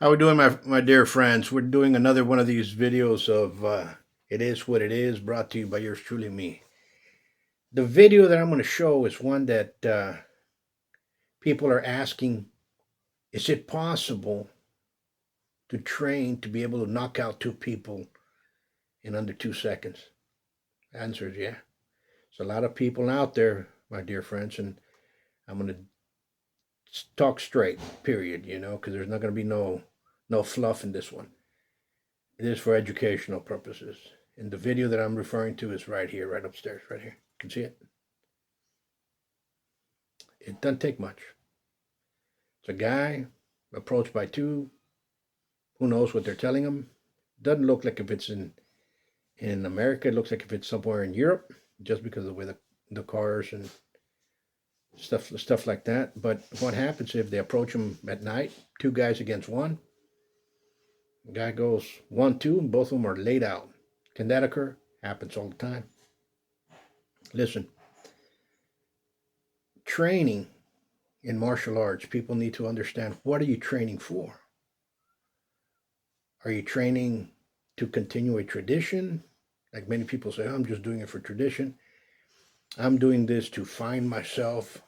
How we doing, my dear friends? We're doing another one of these videos of It Is What It Is, brought to you by yours truly, me. The video that I'm going to show is one that people are asking, is it possible to train to be able to knock out two people in under 2 seconds? The answer is yeah. There's a lot of people out there, my dear friends, and I'm going to talk straight, period, because there's not going to be no fluff in this one. It is for educational purposes. And the video that I'm referring to is right here, right upstairs, right here. You can see it. It doesn't take much. It's a guy approached by two. Who knows what they're telling him? Doesn't look like if it's in America. It looks like if it's somewhere in Europe, just because of the way the cars and stuff like that. But what happens if they approach him at night? Two guys against one. The guy goes 1-2, and both of them are laid out. Can that occur? Happens all the time. Listen, training in martial arts, people need to understand, what are you training for? Are you training to continue a tradition? Like many people say, I'm just doing it for tradition. I'm doing this to find myself.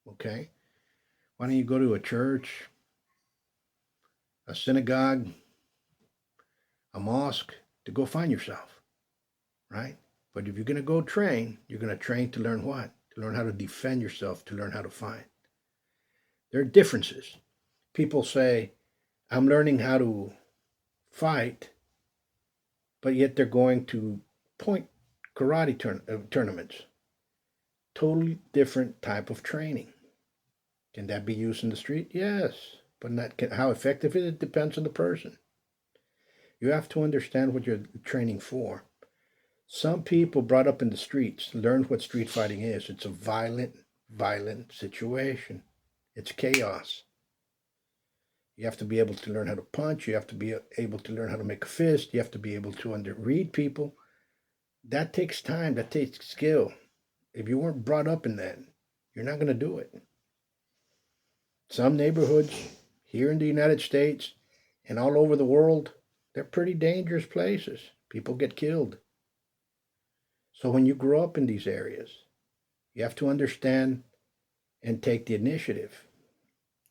Okay. Why don't you go to a church, a synagogue, a mosque to go find yourself, right? But if you're going to go train, you're going to train to learn what? To learn how to defend yourself, to learn how to fight. There are differences. People say, I'm learning how to fight, but yet they're going to point karate tournaments. Totally different type of training. Can that be used in the street? Yes, but not how effective it depends on the person. You have to understand what you're training for. Some people brought up in the streets learned what street fighting is. It's a violent situation. It's chaos. You have to be able to learn how to punch. You have to be able to learn how to make a fist. You have to be able to read people. That takes time. That takes skill. If you weren't brought up in that, you're not going to do it. Some neighborhoods here in the United States and all over the world, they're pretty dangerous places. People get killed. So when you grow up in these areas, you have to understand and take the initiative.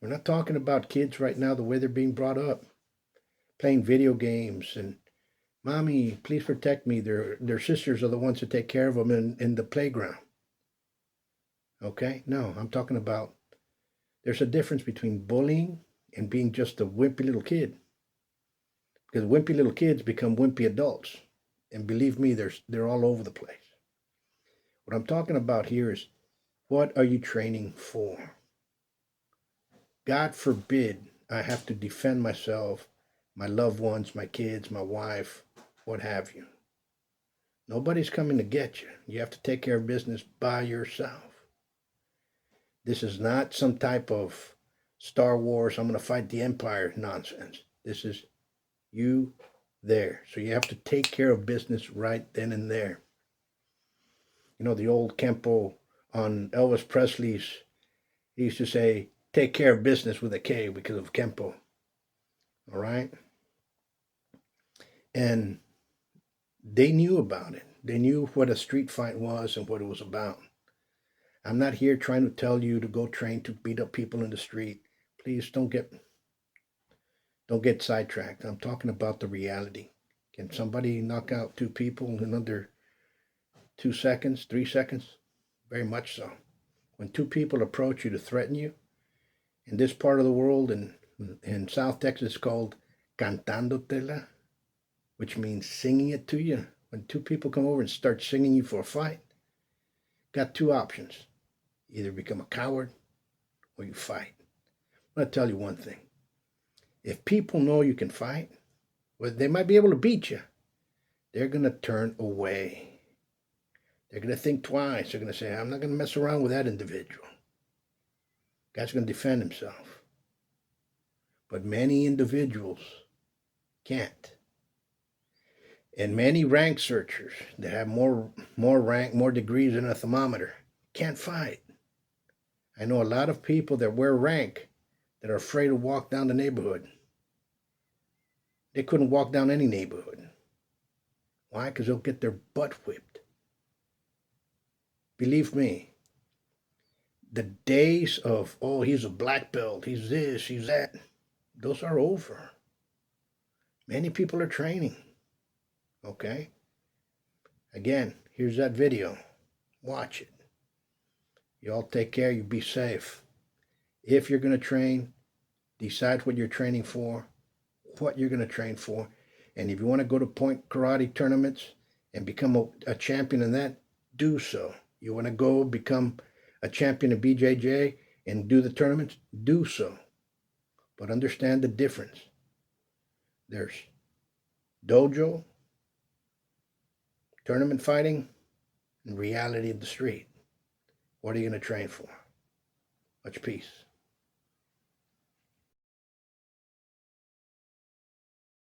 We're not talking about kids right now the way they're being brought up, playing video games and, Mommy, please protect me. Their sisters are the ones that take care of them in the playground. Okay? No, I'm talking about, there's a difference between bullying and being just a wimpy little kid. Because wimpy little kids become wimpy adults. And believe me, they're all over the place. What I'm talking about here is, what are you training for? God forbid I have to defend myself, my loved ones, my kids, my wife, what have you. Nobody's coming to get you. You have to take care of business by yourself. This is not some type of Star Wars, I'm going to fight the Empire nonsense. This is you there. So you have to take care of business right then and there. You know, the old Kempo on Elvis Presley's, he used to say, take care of business with a K because of Kempo. All right? And they knew about it. They knew what a street fight was and what it was about. I'm not here trying to tell you to go train to beat up people in the street. Please don't get sidetracked. I'm talking about the reality. Can somebody knock out two people in under 2 seconds, 3 seconds? Very much so. When two people approach you to threaten you, in this part of the world, in South Texas, it's called cantandotela, which means singing it to you. When two people come over and start singing you for a fight, got two options. Either become a coward or you fight. I'm going to tell you one thing. If people know you can fight, well, they might be able to beat you. They're going to turn away. They're going to think twice. They're going to say, I'm not going to mess around with that individual. Guy's going to defend himself. But many individuals can't. And many rank searchers that have more rank, more degrees than a thermometer can't fight. I know a lot of people that wear rank that are afraid to walk down the neighborhood. They couldn't walk down any neighborhood. Why? Because they'll get their butt whipped. Believe me, the days of, oh, he's a black belt, he's this, he's that, those are over. Many people are training. Okay? Again, here's that video. Watch it. Y'all take care. You be safe. If you're going to train, decide what you're training for, what you're going to train for. And if you want to go to point karate tournaments and become a champion in that, do so. You want to go become a champion in BJJ and do the tournaments, do so. But understand the difference. There's dojo, tournament fighting, and reality of the street. What are you going to train for? Much peace.